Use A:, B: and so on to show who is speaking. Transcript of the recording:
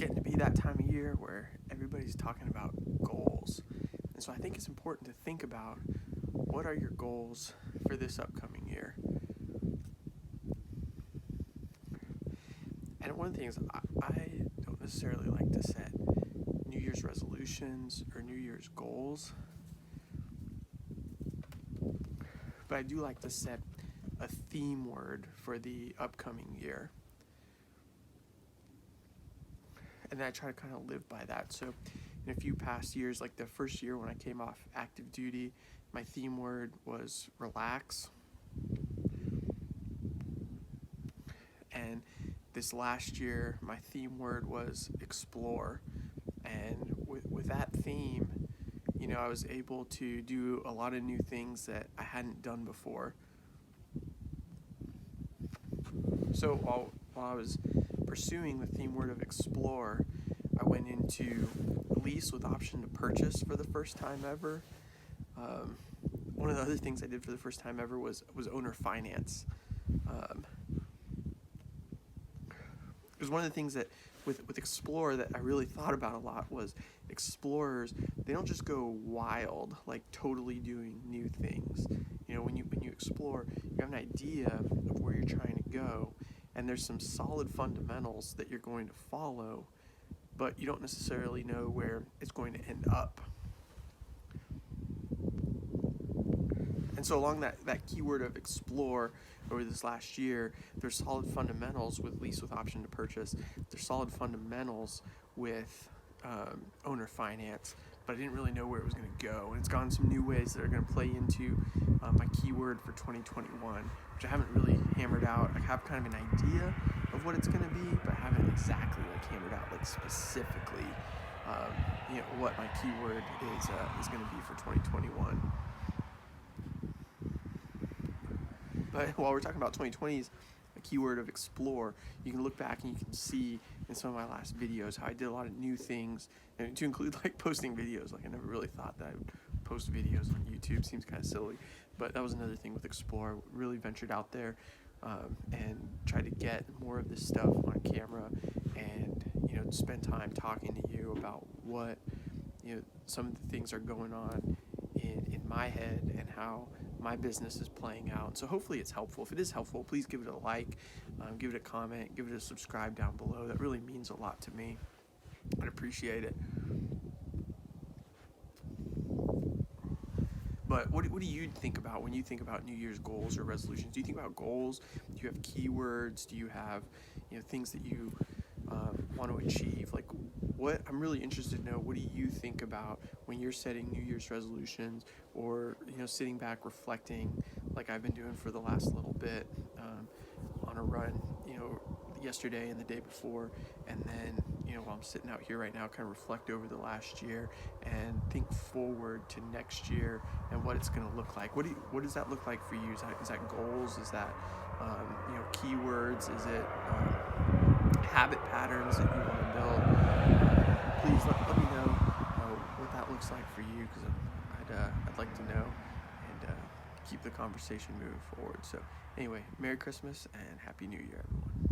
A: getting to be that time of year where everybody's talking about goals. And so I think it's important to think about, what are your goals for this upcoming year? And one of the things, I don't necessarily like to set New Year's resolutions or New Year's goals, but I do like to set a theme word for the upcoming year. And then I try to kind of live by that. So in a few past years, like the first year when I came off active duty, my theme word was relax. And this last year, my theme word was explore. And with that theme, I was able to do a lot of new things that I hadn't done before. So while I was pursuing the theme word of explore, I went into lease with option to purchase for the first time ever. One of the other things I did for the first time ever was owner finance. Because one of the things that with Explore that I really thought about a lot was explorers, they don't just go wild, like totally doing new things. When you explore, you have an idea of where you're trying to go, and there's some solid fundamentals that you're going to follow, but you don't necessarily know where it's going to end up. And so along that keyword of explore over this last year, there's solid fundamentals with lease with option to purchase. There's solid fundamentals with owner finance, but I didn't really know where it was going to go. And it's gone some new ways that are going to play into my keyword for 2021, which I haven't really hammered out. I have kind of an idea of what it's going to be, but I haven't exactly hammered out specifically what my keyword is going to be for 2021. But while we're talking about 2020's a keyword of explore, you can look back and you can see in some of my last videos how I did a lot of new things, and to include posting videos. I never really thought that I would post videos on YouTube. Seems kind of silly, but that was another thing with Explore. I really ventured out there and tried to get more of this stuff on camera, and spend time talking to you about what some of the things are going on in my head and how my business is playing out. So hopefully it's helpful. If it is helpful, please give it a like, give it a comment, give it a subscribe down below. That really means a lot to me. I'd appreciate it. But what do you think about when you think about New Year's goals or resolutions? Do you think about goals? Do you have keywords? Do you have things that you want to achieve? I'm really interested to know, what do you think about when you're setting New Year's resolutions, or sitting back reflecting like I've been doing for the last little bit on a run yesterday and the day before, and then while I'm sitting out here right now, kind of reflect over the last year and think forward to next year and what it's going to look like. What does that look like for you? Is that goals? Is that keywords? Is it habit patterns that you want to build? Please let me know what that looks like for you, because I'd like to know, and keep the conversation moving forward. So anyway, Merry Christmas and Happy New Year, everyone.